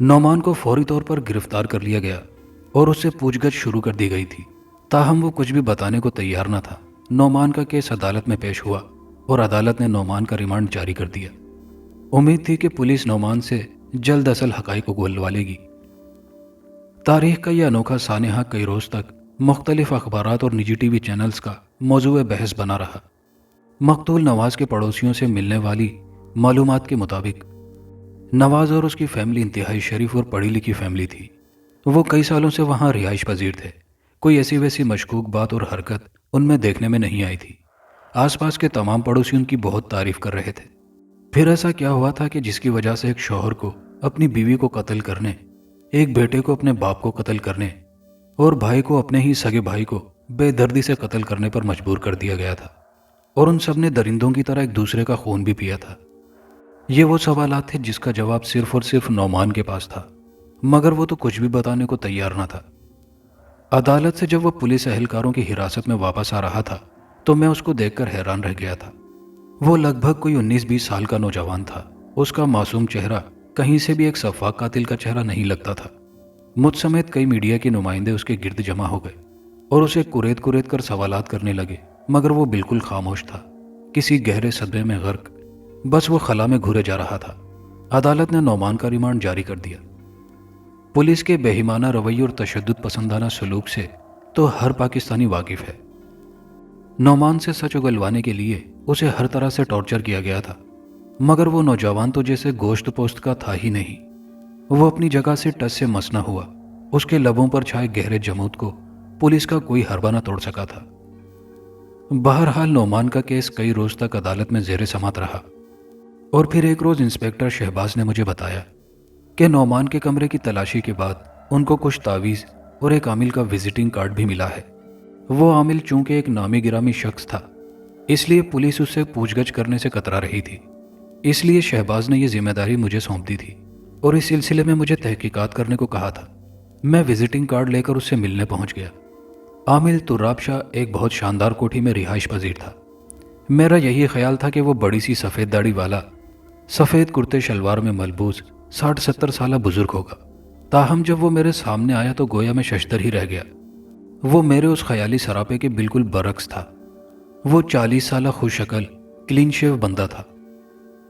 نعمان کو فوری طور پر گرفتار کر لیا گیا اور اس سے پوچھ گچھ شروع کر دی گئی تھی، تاہم وہ کچھ بھی بتانے کو تیار نہ تھا۔ نعمان کا کیس عدالت میں پیش ہوا اور عدالت نے نعمان کا ریمانڈ جاری کر دیا۔ امید تھی کہ پولیس نعمان سے جلد اصل حقائق کو گلوا لے گی۔ تاریخ کا یہ انوکھا سانحہ کئی روز تک مختلف اخبارات اور نجی ٹی وی چینلز کا موضوع بحث بنا رہا۔ مقتول نواز کے پڑوسیوں سے ملنے والی معلومات کے مطابق نواز اور اس کی فیملی انتہائی شریف اور پڑھی لکھی فیملی تھی۔ وہ کئی سالوں سے وہاں رہائش پذیر تھے۔ کوئی ایسی ویسی مشکوک بات اور حرکت ان میں دیکھنے میں نہیں آئی تھی۔ آس پاس کے تمام پڑوسی ان کی بہت تعریف کر رہے تھے۔ پھر ایسا کیا ہوا تھا کہ جس کی وجہ سے ایک شوہر کو اپنی بیوی کو قتل کرنے، ایک بیٹے کو اپنے باپ کو قتل کرنے اور بھائی کو اپنے ہی سگے بھائی کو بے دردی سے قتل کرنے پر مجبور کر دیا گیا تھا، اور ان سب نے درندوں کی طرح ایک دوسرے کا خون بھی پیا تھا؟ یہ وہ سوالات تھے جس کا جواب صرف اور صرف نعمان کے پاس تھا، مگر وہ تو کچھ بھی بتانے کو تیار نہ تھا۔ عدالت سے جب وہ پولیس اہلکاروں کی حراست میں واپس آ رہا تھا تو میں اس کو دیکھ کر حیران رہ گیا تھا۔ وہ لگ بھگ کوئی 19-20 سال کا نوجوان تھا۔ اس کا معصوم چہرہ کہیں سے بھی ایک سفاک قاتل کا چہرہ نہیں لگتا تھا۔ مجھ سمیت کئی میڈیا کے نمائندے اس کے گرد جمع ہو گئے اور اسے کریت کریت کر سوالات کرنے لگے، مگر وہ بالکل خاموش تھا، کسی گہرے صدمے میں غرق، بس وہ خلا میں گھورے جا رہا تھا۔ عدالت نے نعمان کا ریمانڈ جاری کر دیا۔ پولیس کے بے ایمانہ رویے اور تشدد پسندانہ سلوک سے تو ہر پاکستانی واقف ہے۔ نعمان سے سچ اگلوانے کے لیے اسے ہر طرح سے ٹارچر کیا گیا تھا، مگر وہ نوجوان تو جیسے گوشت پوست کا تھا ہی نہیں۔ وہ اپنی جگہ سے ٹس سے مس نہ ہوا۔ اس کے لبوں پر چھائے گہرے جمود کو پولیس کا کوئی حربہ نہ توڑ سکا تھا۔ بہرحال نعمان کا کیس کئی روز تک عدالت میں زیر سماعت رہا، اور پھر ایک روز انسپکٹر شہباز نے مجھے بتایا کہ نعمان کے کمرے کی تلاشی کے بعد ان کو کچھ تعویذ اور ایک عامل کا وزٹنگ کارڈ بھی ملا ہے۔ وہ عامل چونکہ ایک نامی گرامی شخص تھا، اس لیے پولیس اس سے پوچھ گچھ کرنے سے کترا رہی تھی۔ اس لیے شہباز نے یہ ذمہ داری مجھے سونپ دی تھی اور اس سلسلے میں مجھے تحقیقات کرنے کو کہا تھا۔ میں وزٹنگ کارڈ لے کر اس سے ملنے پہنچ گیا۔ عامل تراب شاہ ایک بہت شاندار کوٹھی میں رہائش پذیر تھا۔ میرا یہی خیال تھا کہ وہ بڑی سی سفید داڑھی والا، سفید کرتے شلوار میں ملبوس 60-70 سالہ بزرگ ہوگا۔ تاہم جب وہ میرے سامنے آیا تو گویا میں ششدر ہی رہ گیا۔ وہ میرے اس خیالی سراپے کے بالکل برعکس تھا۔ وہ 40 سالہ خوش شکل کلین شیو بندہ تھا،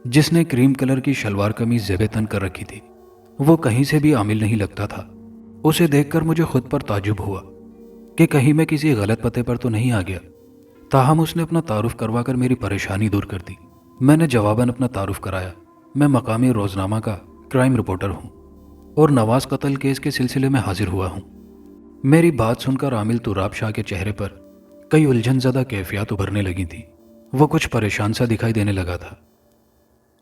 جس نے کریم کلر کی شلوار قمیض زیب تن کر رکھی تھی۔ وہ کہیں سے بھی عامل نہیں لگتا تھا۔ اسے دیکھ کر مجھے خود پر تعجب ہوا کہ کہیں میں کسی غلط پتے پر تو نہیں آ گیا۔ تاہم اس نے اپنا تعارف کروا کر میری پریشانی دور کر دی۔ میں نے جواباً اپنا تعارف کرایا۔ میں مقامی روزنامہ کا کرائم رپورٹر ہوں اور نواز قتل کیس کے سلسلے میں حاضر ہوا ہوں۔ میری بات سن کر عامل تراب شاہ کے چہرے پر کئی الجھن زدہ کیفیات ابھرنے لگی تھیں۔ وہ کچھ پریشان سا دکھائی دینے لگا تھا۔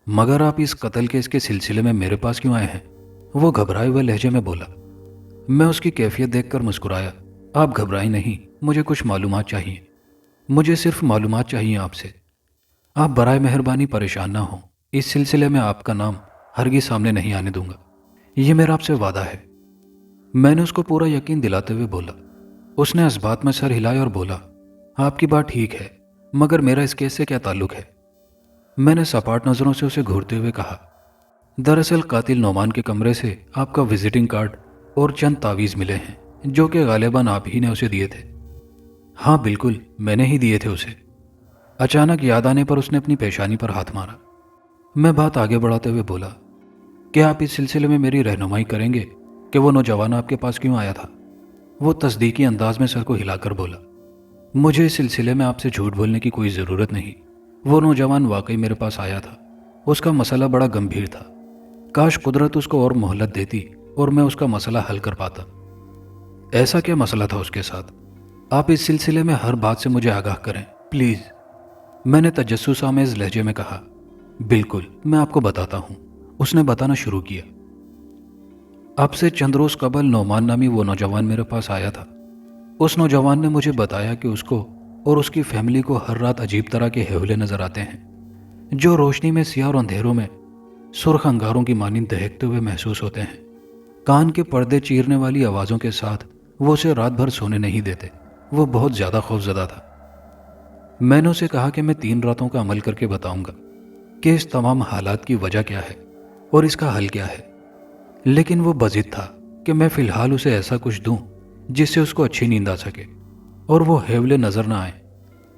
مگر آپ اس قتل کیس کے سلسلے میں میرے پاس کیوں آئے ہیں؟ وہ گھبرائے ہوئے لہجے میں بولا۔ میں اس کی کیفیت دیکھ کر مسکرایا۔ آپ گھبرائیں نہیں، مجھے کچھ معلومات چاہیے۔ مجھے صرف معلومات چاہیے آپ سے۔ آپ برائے مہربانی پریشان نہ ہوں، اس سلسلے میں آپ کا نام ہرگز سامنے نہیں آنے دوں گا، یہ میرا آپ سے وعدہ ہے۔ میں نے اس کو پورا یقین دلاتے ہوئے بولا۔ اس نے اس بات میں سر ہلایا اور بولا، آپ کی بات ٹھیک ہے، مگر میرا اس کیس سے کیا تعلق ہے؟ میں نے سپاٹ نظروں سے اسے گھورتے ہوئے کہا، دراصل قاتل نعمان کے کمرے سے آپ کا وزٹنگ کارڈ اور چند تعویذ ملے ہیں، جو کہ غالباً آپ ہی نے اسے دیے تھے۔ ہاں بالکل، میں نے ہی دیے تھے اسے۔ اچانک یاد آنے پر اس نے اپنی پیشانی پر ہاتھ مارا۔ میں بات آگے بڑھاتے ہوئے بولا، کیا آپ اس سلسلے میں میری رہنمائی کریں گے کہ وہ نوجوان آپ کے پاس کیوں آیا تھا؟ وہ تصدیقی انداز میں سر کو ہلا کر بولا، مجھے اس سلسلے میں آپ سے جھوٹ بولنے کی کوئی ضرورت نہیں۔ وہ نوجوان واقعی میرے پاس آیا تھا۔ اس کا مسئلہ بڑا گمبھیر تھا۔ کاش قدرت اس کو اور مہلت دیتی اور میں اس کا مسئلہ حل کر پاتا۔ ایسا کیا مسئلہ تھا اس کے ساتھ؟ آپ اس سلسلے میں ہر بات سے مجھے آگاہ کریں پلیز، میں نے تجسس آمیز لہجے میں کہا۔ بالکل، میں آپ کو بتاتا ہوں، اس نے بتانا شروع کیا۔ اب سے چند روز قبل نعمان نامی وہ نوجوان میرے پاس آیا تھا۔ اس نوجوان نے مجھے بتایا کہ اس کو اور اس کی فیملی کو ہر رات عجیب طرح کے ہیولے نظر آتے ہیں، جو روشنی میں سیاہ اور اندھیروں میں سرخ انگاروں کی مانند دہکتے ہوئے محسوس ہوتے ہیں۔ کان کے پردے چیرنے والی آوازوں کے ساتھ وہ اسے رات بھر سونے نہیں دیتے۔ وہ بہت زیادہ خوفزدہ تھا۔ میں نے اسے کہا کہ میں 3 راتوں کا عمل کر کے بتاؤں گا کہ اس تمام حالات کی وجہ کیا ہے۔ اور اس کا حل کیا ہے۔ لیکن وہ بضد تھا کہ میں فی الحال اسے ایسا کچھ دوں جس سے اس کو اچھی نیند آ سکے اور وہ ہیولے نظر نہ آئے۔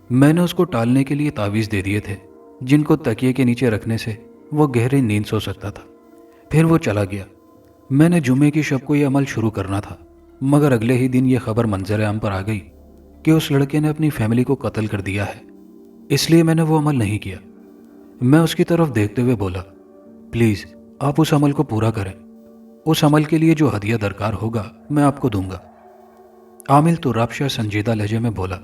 میں نے اس کو ٹالنے کے لیے تعویذ دے دیے تھے جن کو تکیے کے نیچے رکھنے سے وہ گہری نیند سو سکتا تھا۔ پھر وہ چلا گیا۔ میں نے جمعے کی شب کو یہ عمل شروع کرنا تھا، مگر اگلے ہی دن یہ خبر منظر عام پر آ گئی کہ اس لڑکے نے اپنی فیملی کو قتل کر دیا ہے۔ اس لیے میں نے وہ عمل نہیں کیا۔ میں اس کی طرف دیکھتے ہوئے بولا، پلیز آپ اس عمل کو پورا کریں۔ اس عمل کے لیے جو ہدیہ درکار ہوگا میں آپ کو دوں گا۔ عامل ترابشاہ سنجیدہ لہجے میں بولا،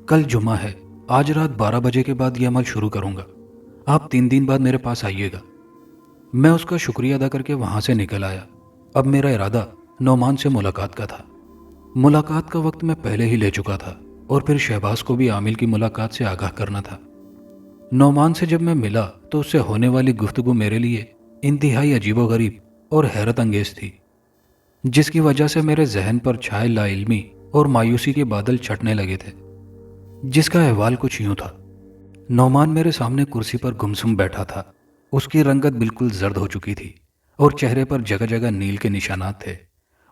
کل جمعہ ہے، آج رات 12 بجے کے بعد یہ عمل شروع کروں گا۔ آپ 3 دن بعد میرے پاس آئیے گا۔ میں اس کا شکریہ ادا کر کے وہاں سے نکل آیا۔ اب میرا ارادہ نعمان سے ملاقات کا تھا۔ ملاقات کا وقت میں پہلے ہی لے چکا تھا اور پھر شہباز کو بھی عامل کی ملاقات سے آگاہ کرنا تھا۔ نعمان سے جب میں ملا تو اس سے ہونے والی گفتگو میرے لیے انتہائی عجیب و غریب اور حیرت انگیز تھی، جس کی وجہ سے میرے ذہن پر چھائے لا علمی اور مایوسی کے بادل چھٹنے لگے تھے۔ جس کا احوال کچھ یوں تھا، نعمان میرے سامنے کرسی پر گمسم بیٹھا تھا۔ اس کی رنگت بالکل زرد ہو چکی تھی اور چہرے پر جگہ جگہ نیل کے نشانات تھے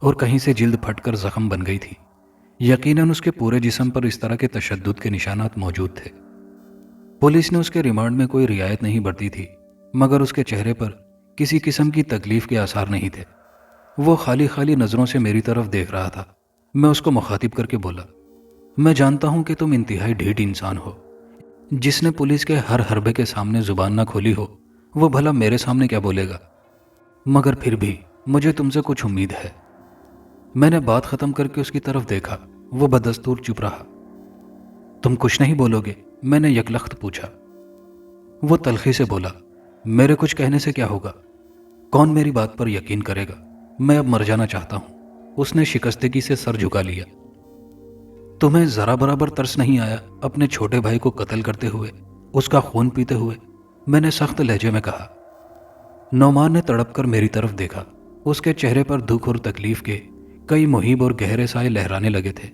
اور کہیں سے جلد پھٹ کر زخم بن گئی تھی۔ یقیناً اس کے پورے جسم پر اس طرح کے تشدد کے نشانات موجود تھے۔ پولیس نے اس کے ریمانڈ میں کوئی رعایت نہیں برتی تھی، مگر اس کے چہرے پر کسی قسم کی تکلیف کے آثار نہیں تھے۔ وہ خالی خالی نظروں سے میری طرف دیکھ رہا تھا۔ میں اس کو مخاطب کر کے بولا، میں جانتا ہوں کہ تم انتہائی ڈھیٹ انسان ہو۔ جس نے پولیس کے ہر حربے کے سامنے زبان نہ کھولی ہو وہ بھلا میرے سامنے کیا بولے گا، مگر پھر بھی مجھے تم سے کچھ امید ہے۔ میں نے بات ختم کر کے اس کی طرف دیکھا۔ وہ بدستور چپ رہا۔ تم کچھ نہیں بولو گے؟ میں نے یکلخت پوچھا۔ وہ تلخی سے بولا، میرے کچھ کہنے سے کیا ہوگا؟ کون میری بات پر یقین کرے گا؟ میں اب مر جانا چاہتا ہوں۔ اس نے شکستگی سے سر جھکا لیا۔ تمہیں ذرا برابر ترس نہیں آیا اپنے چھوٹے بھائی کو قتل کرتے ہوئے، اس کا خون پیتے ہوئے؟ میں نے سخت لہجے میں کہا۔ نعمان نے تڑپ کر میری طرف دیکھا۔ اس کے چہرے پر دکھ اور تکلیف کے کئی مہیب اور گہرے سائے لہرانے لگے تھے۔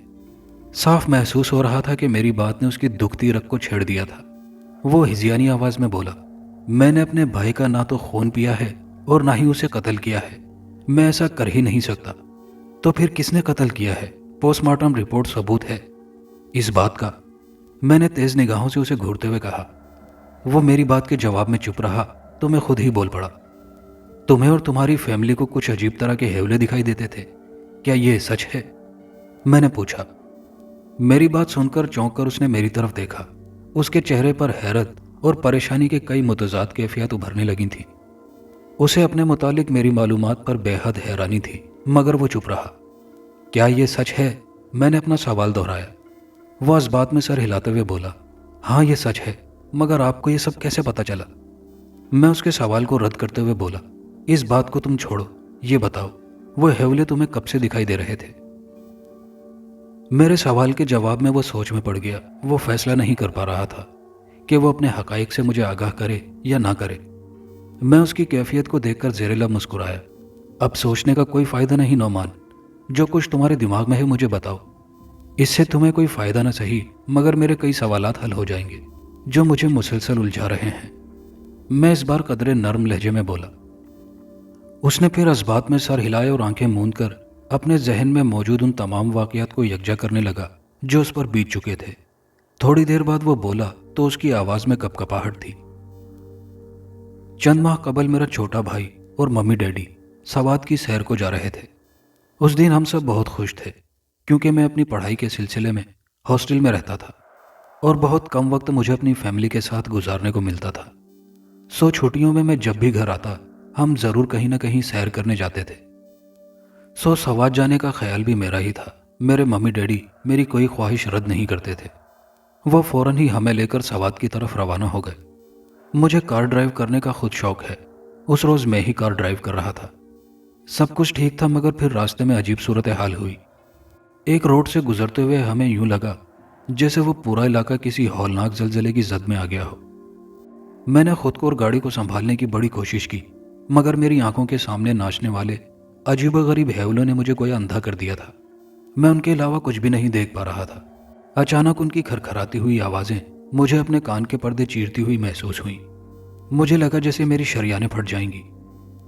صاف محسوس ہو رہا تھا کہ میری بات نے اس کی دکھتی رگ کو چھیڑ دیا تھا۔ وہ ہزیانی آواز میں بولا، میں نے اپنے بھائی کا نہ تو خون پیا ہے اور نہ ہی اسے قتل کیا ہے۔ میں ایسا کر ہی نہیں سکتا۔ تو پھر کس نے قتل کیا ہے؟ پوسٹ مارٹم رپورٹ ثبوت ہے اس بات کا۔ میں نے تیز نگاہوں سے اسے گھورتے ہوئے کہا۔ وہ میری بات کے جواب میں چپ رہا تو میں خود ہی بول پڑا، تمہیں اور تمہاری فیملی کو کچھ عجیب طرح کے ہیولے دکھائی دیتے تھے، کیا یہ سچ ہے؟ میں نے پوچھا۔ میری بات سن کر چونک کر اس نے میری طرف دیکھا۔ اس کے چہرے پر حیرت اور پریشانی کے کئی متضاد کیفیات ابھرنے لگی تھیں۔ اسے اپنے متعلق میری معلومات پر بے حد حیرانی تھی، مگر وہ چپ رہا۔ کیا یہ سچ ہے؟ میں نے اپنا سوال دہرایا۔ وہ اس بات میں سر ہلاتے ہوئے بولا، ہاں یہ سچ ہے، مگر آپ کو یہ سب کیسے پتا چلا؟ میں اس کے سوال کو رد کرتے ہوئے بولا، اس بات کو تم چھوڑو، یہ بتاؤ وہ ہیولے تمہیں کب سے دکھائی دے رہے تھے؟ میرے سوال کے جواب میں وہ سوچ میں پڑ گیا۔ وہ فیصلہ نہیں کر پا رہا تھا کہ وہ اپنے حقائق سے مجھے آگاہ کرے یا نہ کرے۔ میں اس کی کیفیت کو دیکھ کر زیر لب مسکرایا۔ اب سوچنے کا کوئی فائدہ نہیں نعمان، جو کچھ تمہارے دماغ میں ہے مجھے بتاؤ۔ اس سے تمہیں کوئی فائدہ نہ صحیح، مگر میرے کئی سوالات حل ہو جائیں گے جو مجھے مسلسل الجھا رہے ہیں۔ میں اس بار قدرے نرم لہجے میں بولا۔ اس نے پھر اس بات میں سر ہلائے اور آنکھیں موند کر اپنے ذہن میں موجود ان تمام واقعات کو یکجا کرنے لگا جو اس پر بیت چکے تھے۔ تھوڑی دیر بعد وہ بولا تو اس کی آواز میں کپکپاہٹ تھی۔ چند ماہ قبل میرا چھوٹا بھائی اور ممی ڈیڈی سوات کی سیر کو جا رہے تھے۔ اس دن ہم سب بہت خوش تھے کیونکہ میں اپنی پڑھائی کے سلسلے میں ہاسٹل میں رہتا تھا اور بہت کم وقت مجھے اپنی فیملی کے ساتھ گزارنے کو ملتا تھا۔ چھٹیوں میں جب بھی گھر آتا ہم ضرور کہیں نہ کہیں سیر کرنے جاتے تھے۔ سوات جانے کا خیال بھی میرا ہی تھا۔ میرے ممی ڈیڈی میری کوئی خواہش رد نہیں کرتے تھے۔ وہ فوراً ہی ہمیں لے کر سوات کی طرف روانہ ہو گئے۔ مجھے کار ڈرائیو کرنے کا خود شوق ہے۔ اس روز میں ہی کار ڈرائیو کر رہا تھا۔ سب کچھ ٹھیک تھا، مگر پھر راستے میں عجیب صورتحال ہوئی۔ ایک روڈ سے گزرتے ہوئے ہمیں یوں لگا جیسے وہ پورا علاقہ کسی ہولناک زلزلے کی زد میں آ گیا ہو۔ میں نے خود کو اور گاڑی کو سنبھالنے کی بڑی کوشش کی، مگر میری آنکھوں کے سامنے ناچنے والے عجیب و غریب ہیولوں نے مجھے گویا اندھا کر دیا تھا۔ میں ان کے علاوہ کچھ بھی نہیں دیکھ پا رہا تھا۔ اچانک ان کی کھرکھراتی ہوئی آوازیں مجھے اپنے کان کے پردے چیرتی ہوئی محسوس ہوئیں۔ مجھے لگا جیسے میری شریانیں پھٹ جائیں گی۔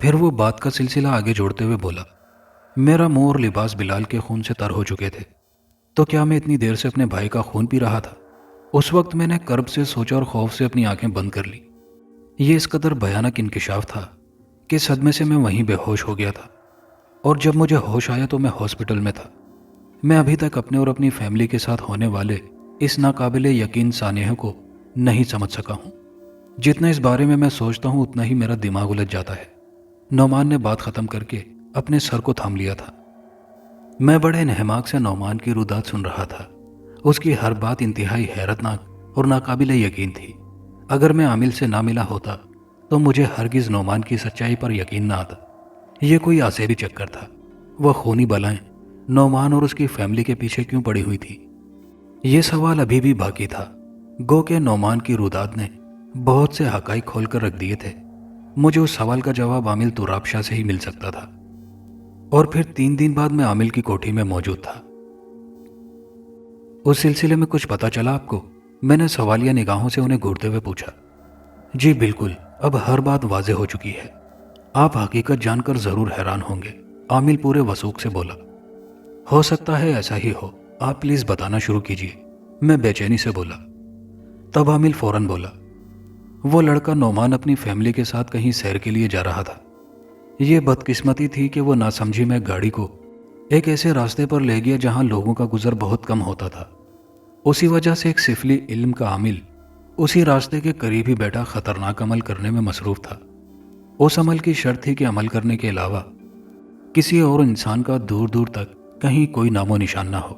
پھر وہ بات کا سلسلہ آگے جوڑتے ہوئے بولا، میرا منہ اور لباس بلال کے خون سے تر ہو چکے تھے، تو کیا میں اتنی دیر سے اپنے بھائی کا خون پی رہا تھا؟ اس وقت میں نے کرب سے سوچا اور خوف سے اپنی آنکھیں بند کر لی۔ یہ اس قدر بھیانک انکشاف تھا کہ صدمے سے میں وہیں بے ہوش ہو گیا تھا، اور جب مجھے ہوش آیا تو میں ہاسپٹل میں تھا۔ میں ابھی تک اپنے اور اپنی فیملی کے ساتھ ہونے والے اس ناقابل یقین سانحے کو نہیں سمجھ سکا ہوں۔ جتنا اس بارے میں سوچتا ہوں اتنا ہی میرا دماغ الجھ جاتا ہے۔ نعمان نے بات ختم کر کے اپنے سر کو تھام لیا تھا۔ میں بڑے انہماک سے نعمان کی رودات سن رہا تھا۔ اس کی ہر بات انتہائی حیرتناک اور ناقابل یقین تھی۔ اگر میں عامل سے نہ ملا ہوتا تو مجھے ہرگز نعمان کی سچائی پر یقین نہ آتا۔ یہ کوئی آسیبی چکر تھا۔ وہ خونی بلائیں نعمان اور اس کی فیملی کے پیچھے کیوں پڑی ہوئی تھی؟ یہ سوال ابھی بھی باقی تھا۔ گو کہ نعمان کی رودات نے بہت سے حقائق کھول کر رکھ دیے تھے۔ مجھے اس سوال کا جواب عامل تراب شاہ سے ہی مل سکتا تھا، اور پھر 3 دن بعد میں عامل کی کوٹھی میں موجود تھا۔ اس سلسلے میں کچھ پتا چلا آپ کو؟ میں نے سوالیہ نگاہوں سے انہیں گھورتے ہوئے پوچھا۔ جی بالکل، اب ہر بات واضح ہو چکی ہے۔ آپ حقیقت جان کر ضرور حیران ہوں گے، عامل پورے وثوق سے بولا۔ ہو سکتا ہے ایسا ہی ہو، آپ پلیز بتانا شروع کیجیے، میں بے چینی سے بولا۔ تب عامل فوراً بولا، وہ لڑکا نعمان اپنی فیملی کے ساتھ کہیں سیر کے لیے جا رہا تھا۔ یہ بدقسمتی تھی کہ وہ ناسمجھی میں گاڑی کو ایک ایسے راستے پر لے گیا جہاں لوگوں کا گزر بہت کم ہوتا تھا۔ اسی وجہ سے ایک سفلی علم کا عامل اسی راستے کے قریب ہی بیٹھا خطرناک عمل کرنے میں مصروف تھا۔ اس عمل کی شرط تھی کہ عمل کرنے کے علاوہ کسی اور انسان کا دور دور تک کہیں کوئی نام و نشان نہ ہو۔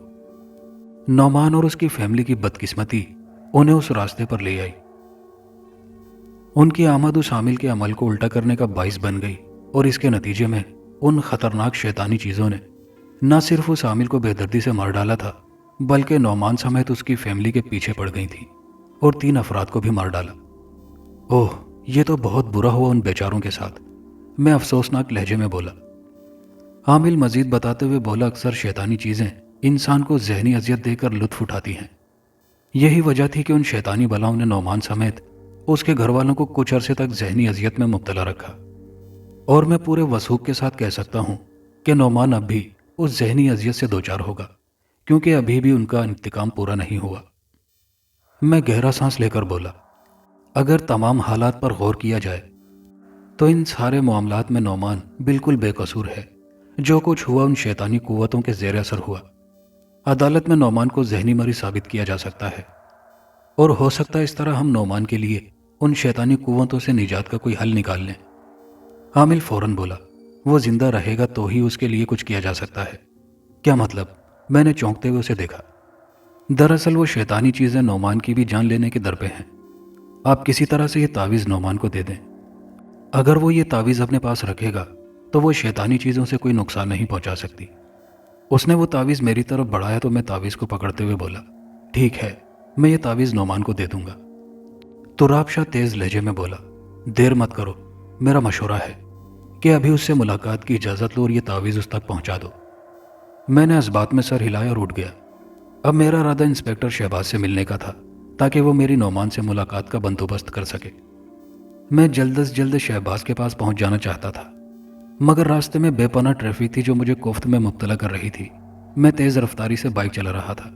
نعمان اور اس کی فیملی کی بدقسمتی انہیں اس راستے پر لے آئی۔ ان کی آمد اس عامل کے عمل کو الٹا کرنے کا باعث بن گئی، اور اس کے نتیجے میں ان خطرناک شیطانی چیزوں نے نہ صرف اس عامل کو بے دردی سے مار ڈالا تھا، بلکہ نعمان سمیت اس کی فیملی کے پیچھے پڑ گئی تھی اور 3 افراد کو بھی مار ڈالا۔ اوہ، یہ تو بہت برا ہوا ان بیچاروں کے ساتھ، میں افسوسناک لہجے میں بولا۔ عامل مزید بتاتے ہوئے بولا، اکثر شیطانی چیزیں انسان کو ذہنی اذیت دے کر لطف اٹھاتی ہیں۔ یہی وجہ تھی کہ ان شیطانی بلاؤں نے نعمان سمیت اس کے گھر والوں کو کچھ عرصے تک ذہنی اذیت میں مبتلا رکھا، اور میں پورے وثوق کے ساتھ کہہ سکتا ہوں کہ نعمان اب بھی اس ذہنی اذیت سے دوچار ہوگا، کیونکہ ابھی بھی ان کا انتقام پورا نہیں ہوا۔ میں گہرا سانس لے کر بولا، اگر تمام حالات پر غور کیا جائے تو ان سارے معاملات میں نعمان بالکل بے قصور ہے۔ جو کچھ ہوا ان شیطانی قوتوں کے زیر اثر ہوا۔ عدالت میں نعمان کو ذہنی مریض ثابت کیا جا سکتا ہے، اور ہو سکتا ہے اس طرح ہم نعمان کے لیے ان شیطانی قوتوں سے نجات کا کوئی حل نکال لیں۔ عامل فوراً بولا، وہ زندہ رہے گا تو ہی اس کے لیے کچھ کیا جا سکتا ہے۔ کیا مطلب؟ میں نے چونکتے ہوئے اسے دیکھا۔ دراصل وہ شیطانی چیزیں نعمان کی بھی جان لینے کے در پہ ہیں۔ آپ کسی طرح سے یہ تعویذ نعمان کو دے دیں۔ اگر وہ یہ تعویذ اپنے پاس رکھے گا تو وہ شیطانی چیزوں سے کوئی نقصان نہیں پہنچا سکتی۔ اس نے وہ تعویذ میری طرف بڑھایا تو میں تعویذ کو پکڑتے ہوئے بولا، ٹھیک ہے، میں یہ تعویذ نعمان کو دے دوں گا۔ تراب شاہ تیز لہجے میں بولا، دیر مت کرو، میرا مشورہ ہے کہ ابھی اس سے ملاقات کی اجازت لو اور یہ تعویذ اس تک پہنچا دو۔ میں نے اس بات میں سر ہلایا اور اٹھ گیا۔ اب میرا ارادہ انسپیکٹر شہباز سے ملنے کا تھا تاکہ وہ میری نعمان سے ملاقات کا بندوبست کر سکے۔ میں جلد از جلد شہباز کے پاس پہنچ جانا چاہتا تھا، مگر راستے میں بے پناہ ٹریفک تھی جو مجھے کوفت میں مبتلا کر رہی تھی۔ میں تیز رفتاری سے بائک چلا رہا تھا،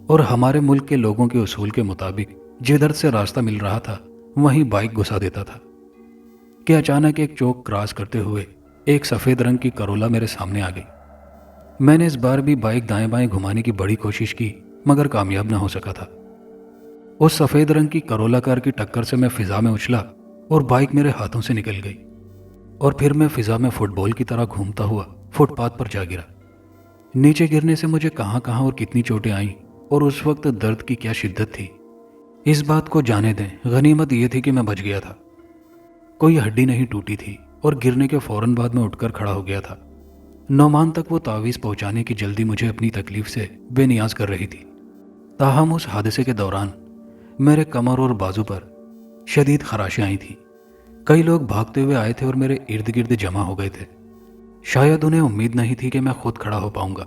اور ہمارے ملک کے لوگوں کے اصول کے مطابق جدھر سے راستہ مل رہا تھا وہیں بائک گھسا دیتا تھا کہ اچانک ایک چوک کراس کرتے ہوئے ایک سفید رنگ کی کرولا میرے سامنے آ گئی۔ میں نے اس بار بھی بائک دائیں بائیں گھمانے کی بڑی کوشش کی، مگر کامیاب نہ ہو سکا تھا۔ اس سفید رنگ کی کرولا کار کی ٹکر سے میں فضا میں اچھلا اور بائک میرے ہاتھوں سے نکل گئی، اور پھر میں فضا میں فٹ بال کی طرح گھومتا ہوا فٹ پاتھ پر جا گرا۔ نیچے گرنے سے مجھے کہاں کہاں اور کتنی چوٹیں آئیں، اور اس وقت درد کی کیا شدت تھی، اس بات کو جانے دیں۔ غنیمت یہ تھی کہ میں بچ گیا تھا، کوئی ہڈی نہیں ٹوٹی تھی، اور گرنے کے فوراً بعد میں اٹھ کر کھڑا ہو گیا تھا۔ نعمان تک وہ تعویذ پہنچانے کی جلدی مجھے اپنی تکلیف سے بے نیاز کر رہی تھی۔ تاہم اس حادثے کے دوران میرے کمر اور بازو پر شدید خراشیں آئی تھیں۔ کئی لوگ بھاگتے ہوئے آئے تھے اور میرے ارد گرد جمع ہو گئے تھے۔ شاید انہیں امید نہیں تھی کہ میں خود کھڑا ہو پاؤں گا۔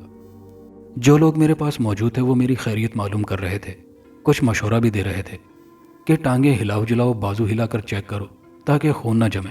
جو لوگ میرے پاس موجود تھے وہ میری خیریت معلوم کر رہے تھے، کچھ مشورہ بھی دے رہے تھے کہ ٹانگیں ہلاؤ جلاؤ، بازو ہلا کر چیک کرو تاکہ خون نہ جمے۔